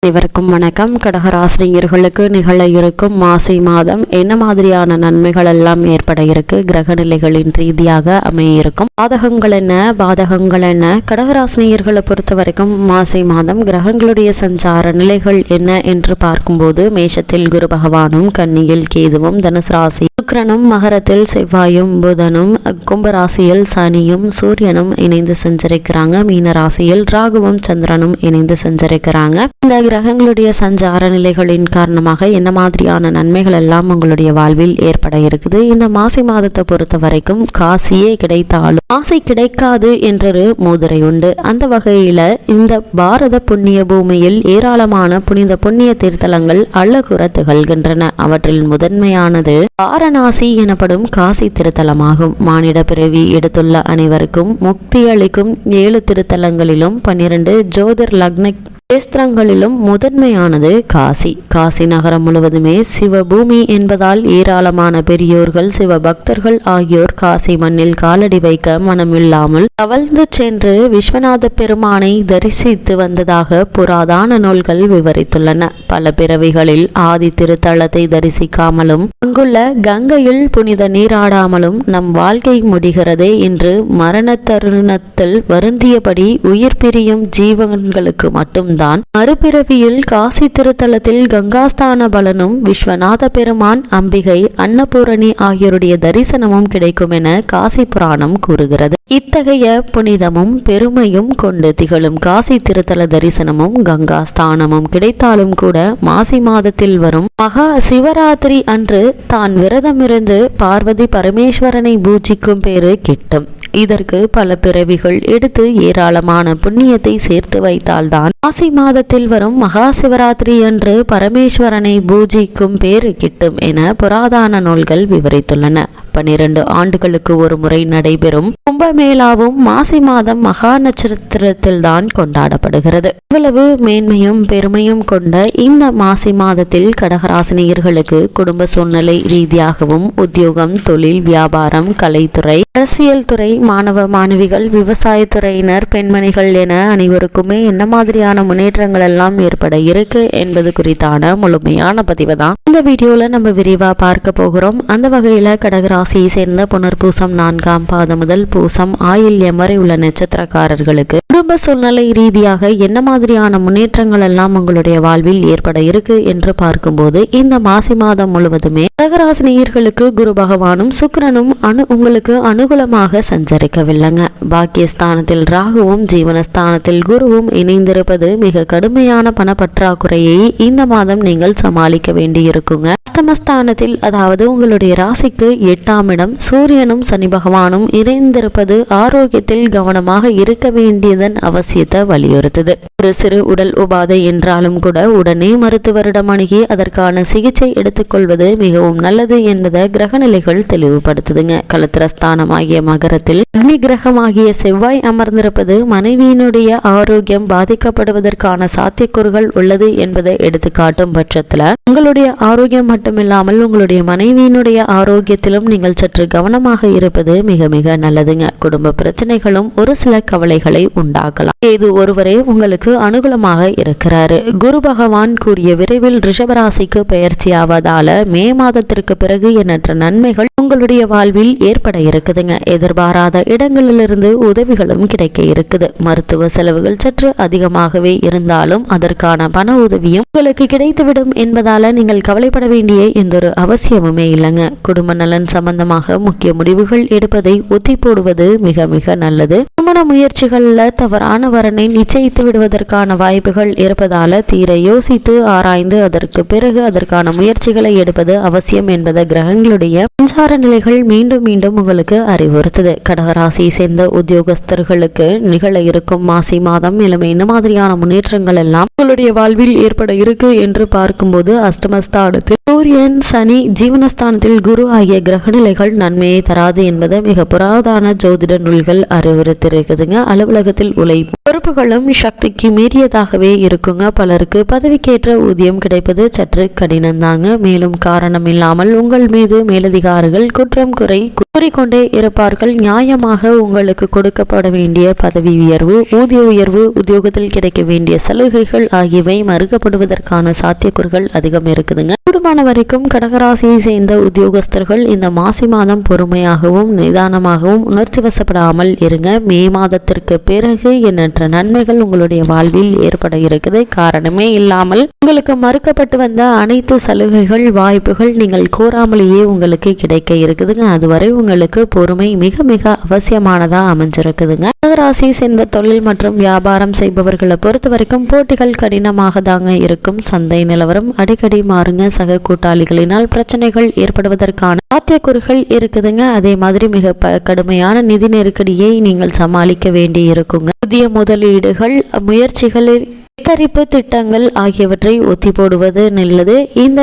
அனைவருக்கும் வணக்கம். கடகராசினியர்களுக்கு நிகழ இருக்கும் மாசி மாதம் என்ன மாதிரியான நன்மைகள் எல்லாம் ஏற்பட இருக்கு, கிரக நிலைகளின் ரீதியாக அமைய இருக்கும், பாதகங்கள் என்ன பாதகங்கள் என்ன, கடகராசினியர்களை பொறுத்த வரைக்கும் மாசி மாதம் கிரகங்களுடைய சஞ்சார நிலைகள் என்ன என்று பார்க்கும்போது மேஷத்தில் குரு பகவானும், கன்னியில் கேதுவும், தனுசு ராசி சுக்கிரனும், மகரத்தில் செவ்வாயும் புதனும், கும்பராசியில் சனியும் சூரியனும் இணைந்து சஞ்சரிக்கிறாங்க. மீன ராசியில் ராகுவும் சந்திரனும் இணைந்து சஞ்சரிக்கிறாங்க. இந்த கிரகங்களுடைய சஞ்சார நிலைகளின் காரணமாக என்ன மாதிரியான நன்மைகள் எல்லாம் உங்களுடைய வாழ்வில் ஏற்பட இருக்குது. இந்த மாசி மாதத்தை பொறுத்த வரைக்கும் காசியே கிடைத்தாலும் மாசி கிடைக்காது என்றொரு மூதுரை உண்டு. அந்த வகையில இந்த பாரத புண்ணிய பூமியில் ஏராளமான புண்ணிய தீர்த்தலங்கள் அழகுற திகழ்கின்றன. அவற்றில் முதன்மையானது வாரணாசி எனப்படும் காசி திருத்தலமாகும். மானிட பிறவி எடுத்துள்ள அனைவருக்கும் முக்தி அளிக்கும் 7 திருத்தலங்களிலும் 12 ஜோதிர் லக்ன கேஸ்திரங்களிலும் முதன்மையானது காசி. காசி நகரம் முழுவதுமே சிவபூமி என்பதால் ஏராளமான பெரியோர்கள், சிவபக்தர்கள் ஆகியோர் காசி மண்ணில் காலடி வைக்க மனமில்லாமல் தவழ்ந்து சென்று விஸ்வநாத பெருமானை தரிசித்து வந்ததாக புராதான நூல்கள் விவரித்துள்ளன. பல பிறவிகளில் ஆதி திருத்தலத்தை தரிசிக்காமலும் அங்குள்ள கங்கையில் புனித நீராடாமலும் நம் வாழ்க்கை முடிகிறதே என்று மரண தருணத்தில் வருந்தியபடி உயிர் பிரியும் ஜீவன்களுக்கு மட்டும் தான் மறுபிறவியில் காசி திருத்தலத்தில் கங்காஸ்தான பலனும், விஸ்வநாத பெருமான், அம்பிகை, அன்னபூரணி ஆகியோருடைய தரிசனமும் கிடைக்கும் என காசி புராணம் கூறுகிறது. இத்தகைய புனிதமும் பெருமையும் கொண்டு திகழும் காசி திருத்தல தரிசனமும் கங்காஸ்தானமும் கிடைத்தாலும் கூட மாசி மாதத்தில் வரும் மகா சிவராத்திரி அன்று தான் விரதமிருந்து பார்வதி பரமேஸ்வரனை பூஜிக்கும் பேரு கிட்டும். இதற்கு பல பிறவிகள் எடுத்து ஏராளமான புண்ணியத்தை சேர்த்து வைத்தால்தான் மாசி மாதத்தில் வரும் மகா சிவராத்திரி அன்று பரமேஸ்வரனை பூஜிக்கும் பேரு கிட்டும் என புராதான நூல்கள் விவரித்துள்ளன. 12 ஆண்டுகளுக்கு ஒரு முறை நடைபெறும் கும்பமேளாவும் மாசி மாதம் மகா நட்சத்திரத்தில் தான் கொண்டாடப்படுகிறது. இவ்வளவு மேன்மையும் பெருமையும் கொண்ட இந்த மாசி மாதத்தில் கடகராசினியர்களுக்கு குடும்ப சூழ்நிலை ரீதியாகவும் உத்தியோகம், தொழில், வியாபாரம், கலைத்துறை, அரசியல் துறை, மாணவ மாணவிகள், விவசாயத்துறையினர், பெண்மணிகள் என அனைவருக்குமே என்ன மாதிரியான முன்னேற்றங்கள் எல்லாம் ஏற்பட இருக்கு என்பது குறித்தான முழுமையான பதிவு தான் இந்த வீடியோல நம்ம விரிவா பார்க்க போகிறோம். அந்த வகையில கடகராசியை சேர்ந்த புனர்பூசம் 4ஆம் பாதம் முதல் பூசம் ஆயில்யம் வரை உள்ள நட்சத்திரக்காரர்களுக்கு குடும்ப சூழ்நிலை ரீதியாக என்ன மாதிரியான முன்னேற்றங்கள் எல்லாம் உங்களுடைய வாழ்வில் ஏற்பட இருக்கு என்று பார்க்கும்போது இந்த மாசி மாதம் முழுவதுமே கடகராசினியர்களுக்கு குரு பகவானும் சுக்கிரனும் உங்களுக்கு அனுகூலமாக சஞ்சரிக்கவில்லைங்க. பாக்கியஸ்தானத்தில் ராகுவும் ஜீவனஸ்தானத்தில் குருவும் இணைந்திருப்பது மிக கடுமையான பண பற்றாக்குறையை இந்த மாதம் நீங்கள் சமாளிக்க வேண்டியிருக்குங்க. அஷ்டமஸ்தானத்தில், அதாவது உங்களுடைய ராசிக்கு 8ஆம் இடம், சூரியனும் சனி பகவானும் இணைந்திருப்பது ஆரோக்கியத்தில் கவனமாக இருக்க வேண்டியதன் அவசியத்தை வலியுறுத்துது. ஒரு சிறு உடல் உபாதை என்றாலும் கூட உடனே மருத்துவரிடம் அணுகி அதற்கான சிகிச்சை எடுத்துக்கொள்வது மிகவும் நல்லது என்பதை கிரகநிலைகள் தெளிவுபடுத்துதுங்க. களத்திரஸ்தானமாகிய மகரத்தில் அக்னி கிரகமாகிய செவ்வாய் அமர்ந்திருப்பது மனைவியினுடைய ஆரோக்கியம் பாதிக்கப்படுவதற்கான சாத்தியக்கூறுகள் உள்ளது என்பதை எடுத்துக்காட்டும் பட்சத்துல உங்களுடைய ஆரோக்கியம் மட்டுமில்லாமல் உங்களுடைய மனைவியினுடைய ஆரோக்கியத்திலும் நீங்கள் சற்று கவனமாக இருப்பது மிக மிக நல்லதுங்க. குடும்ப பிரச்சனைகளும் ஒரு சில கவலைகளை உண்டாக்கலாம். ஏது ஒருவரே உங்களுக்கு அனுகூலமாக இருக்கிறாரு. குரு பகவான் கூறிய விரைவில் ரிஷபராசிக்கு பெயர்ச்சி ஆவதால மே மாதத்திற்கு பிறகு எண்ணற்ற நன்மைகள் உங்களுடைய வாழ்வில் ஏற்பட இருக்குதுங்க. எதிர்பாராத இடங்களிலிருந்து உதவிகளும் கிடைக்க இருக்குது. மருத்துவ செலவுகள் சற்று அதிகமாகவே இருந்தாலும் அதற்கான பண உதவியும் உங்களுக்கு கிடைத்துவிடும் என்பதால நீங்கள் கவலைப்பட வேண்டிய எந்த ஒரு அவசியமுமே இல்லைங்க. குடும்ப நலன் சம்பந்தமாக முக்கிய முடிவுகள் எடுப்பதை ஒத்தி போடுவது மிக மிக நல்லது. திருமண முயற்சிகள்ல தவறான வரனை நிச்சயித்து விடுவதற்கான வாய்ப்புகள் இருப்பதால தீர யோசித்து ஆராய்ந்து அதற்கு பிறகு அதற்கான முயற்சிகளை எடுப்பது அவசியம் என்பதை கிரகங்களுடைய சஞ்சார நிலைகள் மீண்டும் மீண்டும் உங்களுக்கு அறிவுறுத்துது. கடகராசியை சேர்ந்த உத்தியோகஸ்தர்களுக்கு நிகழ இருக்கும் மாசி மாதம் மேலும் என்ன மாதிரியான முன்னேற்றங்கள் எல்லாம் உங்களுடைய வாழ்வில் ஏற்பட இருக்கு என்று பார்க்கும்போது அஷ்டமஸ்தானத்தில் சூரியன், சனி, ஜீவனஸ்தானத்தில் குரு ஆகிய கிரகநிலைகள் நன்மையை தராது என்பது மிக புராதன ஜோதிட நூல்கள் அறிவுறுத்திருக்குதுங்க. அலுவலகத்தில் உழைப்பு பொறுப்புகளும் சக்திக்கு மீறியதாகவே இருக்குங்க. பலருக்கு பதவிக்கேற்ற ஊதியம் கிடைப்பது சற்று கடினம்தாங்க. மேலும் காரணம் இல்லாமல் உங்கள் மீது மேலதிகாரிகள் குற்றம் கூறிக்கொண்டே இருப்பார்கள். நியாயமாக உங்களுக்கு கொடுக்கப்பட வேண்டிய பதவி உயர்வு, ஊதிய உயர்வு, உத்தியோகத்தில் கிடைக்க வேண்டிய சலுகைகள் ஆகியவை மறுக்கப்படுவதற்கான சாத்தியக்கூறுகள் அதிகம் இருக்குதுங்க. கூடுமான வரைக்கும் கடகராசியை சேர்ந்த உத்தியோகஸ்தர்கள் இந்த மாசி மாதம் பொறுமையாகவும் நிதானமாகவும் உணர்ச்சி வசப்படாமல் இருங்க. மே மாதத்திற்கு பிறகு எண்ணற்ற நன்மைகள் உங்களுடைய வாழ்வில் ஏற்பட இருக்குது. காரணமே இல்லாமல் உங்களுக்கு மறுக்கப்பட்டு வந்த அனைத்து சலுகைகள், வாய்ப்புகள் நீங்கள் கோராமலேயே உங்களுக்கு கிடைக்க இருக்குதுங்க. அதுவரை உங்களுக்கு பொறுமை மிக மிக அவசியமானதா அமைஞ்சிருக்குதுங்க. கடகராசியை சேர்ந்த தொழில் மற்றும் வியாபாரம் செய்பவர்களை பொறுத்த வரைக்கும் போட்டிகள் கடினமாக தாங்க இருக்கும். சந்தை நிலவரம் அடிக்கடி மாறுங்க. சக கூட்டாளிகளினால் பிரச்சனைகள் ஏற்படுவதற்கான சாத்தியக்கூறுகள் இருக்குதுங்க. அதே மாதிரி மிக கடுமையான நிதி நெருக்கடியை நீங்கள் சமாளிக்க வேண்டி இருக்குங்க. புதிய முதலீடுகள், முயற்சிகளில் விஸ்தரிப்பு திட்டங்கள் ஆகியவற்றை ஒத்தி போடுவது நல்லது. இந்த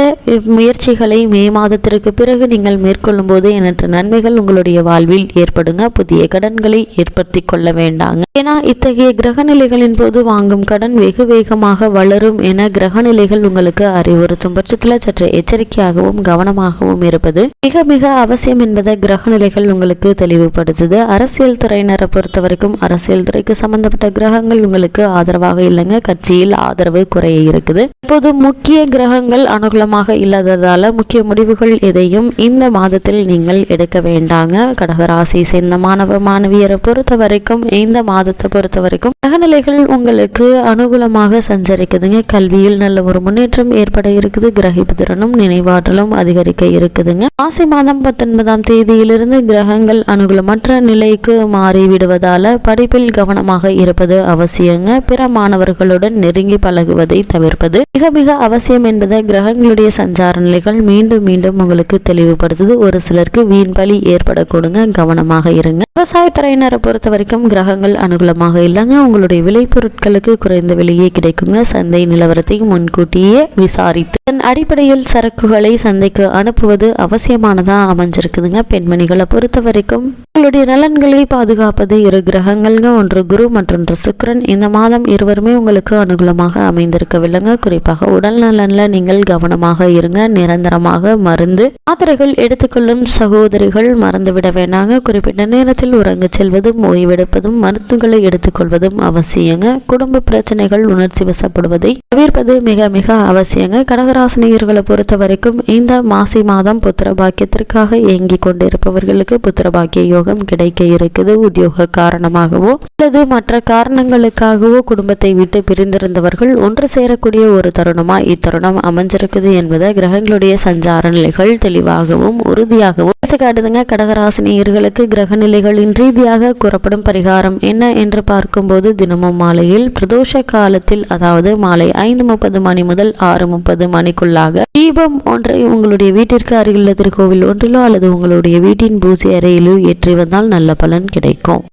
முயற்சிகளை மே மாதத்திற்கு பிறகு நீங்கள் மேற்கொள்ளும் போது எண்ணற்ற நன்மைகள் உங்களுடைய வாழ்வில் ஏற்படுங்க. புதிய கடன்களை ஏற்படுத்தி கொள்ள வேண்டாங்க. ஏன்னா இத்தகைய கிரகநிலைகளின் போது வாங்கும் கடன் வெகு வேகமாக வளரும் என கிரகநிலைகள் உங்களுக்கு அறிவுறுத்தும் பட்சத்தில் சற்று எச்சரிக்கையாகவும் கவனமாகவும் இருப்பது மிக மிக அவசியம் என்பதை கிரகநிலைகள் உங்களுக்கு தெளிவுபடுத்துது. அரசியல் துறையினரை பொறுத்த வரைக்கும் அரசியல் துறைக்கு சம்பந்தப்பட்ட கிரகங்கள் உங்களுக்கு ஆதரவாக இல்லைங்க. கட்சியில் ஆதரவு குறைய இருக்குது. இப்போது முக்கிய கிரகங்கள் அனுகூலமாக இல்லாததால முக்கிய முடிவுகள் எதையும் இந்த மாதத்தில் நீங்கள் எடுக்க வேண்டாங்க. கடகராசி சேர்ந்த மாணவ மாணவியரை பொறுத்த வரைக்கும் இந்த மாதத்தை பொறுத்த வரைக்கும் கிரகநிலைகள் உங்களுக்கு அனுகூலமாக சஞ்சரிக்குதுங்க. கல்வியில் நல்ல ஒரு முன்னேற்றம் ஏற்பட இருக்குது. கிரகிப்பு திறனும் நினைவாற்றலும் அதிகரிக்க இருக்குதுங்க. மாசி மாதம் 19ஆம் தேதியிலிருந்து கிரகங்கள் அனுகூலமற்ற நிலைக்கு மாறிவிடுவதால படிப்பில் கவனமாக இருப்பது அவசியங்க. பிற மாணவர்களுடன் நெருங்கி பழகுவதை தவிர்ப்பது மிக மிக அவசியம் என்பதை கிரகங்களுடைய சஞ்சார நிலைகள் மீண்டும் மீண்டும் உங்களுக்கு தெளிவுபடுத்துது. ஒரு சிலருக்கு வீண் பலி ஏற்படக்கூடுங்க. கவனமாக இருங்க. விவசாயத்துறையினரை பொறுத்த வரைக்கும் கிரகங்கள் அனுகூலமாக இல்லைங்க. உங்களுடைய விளைபொருட்களுக்கு குறைந்த விலையே கிடைக்குங்க. சந்தை நிலவரத்தை முன்கூட்டியே விசாரித்து அதன் அடிப்படையில் சரக்குகளை சந்தைக்கு அனுப்புவது அவசியமானதா அமைஞ்சிருக்குதுங்க. பெண்மணிகளை பொறுத்த வரைக்கும் உங்களுடைய நலன்களை பாதுகாப்பது இரு கிரகங்கள்ங்க. ஒன்று குரு மற்றொன்று சுக்கிரன். இந்த மாதம் இருவருமே உங்களுக்கு அனுகூலமாக அமைந்திருக்கவில்லைங்க. குறிப்பாக உடல் நலன்ல நீங்கள் கவனமாக இருங்க. நிரந்தரமாக மருந்து மாத்திரைகள் எடுத்துக்கொள்ளும் சகோதரிகள் மறந்துவிட வேண்டாங்க. குறிப்பிட்ட நேரத்தில் உறங்கச் செல்வதும் ஓய்வெடுப்பதும் மருந்துகளை எடுத்துக்கொள்வதும் அவசியங்க. குடும்ப பிரச்சனைகள் உணர்ச்சி வசப்படுவதை தவிர்ப்பது மிக மிக அவசியங்க. கடகராசினியர்களை பொறுத்த வரைக்கும் இந்த மாசி மாதம் புத்திர பாக்கியத்திற்காக இயங்கிக் கொண்டிருப்பவர்களுக்கு புத்திர பாக்கிய யோகம் கிடைக்க இருக்குது. உத்தியோக காரணமாகவோ அல்லது மற்ற காரணங்களுக்காகவோ குடும்பத்தை விட்டு பிரிந்திருந்தவர்கள் ஒன்று சேரக்கூடிய ஒரு தருணமா இத்தருணம் அமைஞ்சிருக்குது என்பதை கிரகங்களுடைய சஞ்சார நிலைகள் தெளிவாகவும் உறுதியாகவும் காட்டுதுங்க. கடகராசினியர்களுக்கு கிரக நிலைகளின் ரீதியாக கூறப்படும் பரிகாரம் என்ன என்று பார்க்கும்போது தினமும் மாலையில் பிரதோஷ காலத்தில், அதாவது மாலை 5:30 மணி முதல் 6:30 மணிக்குள்ளாக தீபம் ஒன்றை உங்களுடைய வீட்டிற்கு அருகிலுள்ள திருக்கோவில் ஒன்றிலோ அல்லது உங்களுடைய வீட்டின் பூஜை அறையிலோ ஏற்றி வந்தால் நல்ல பலன் கிடைக்கும்.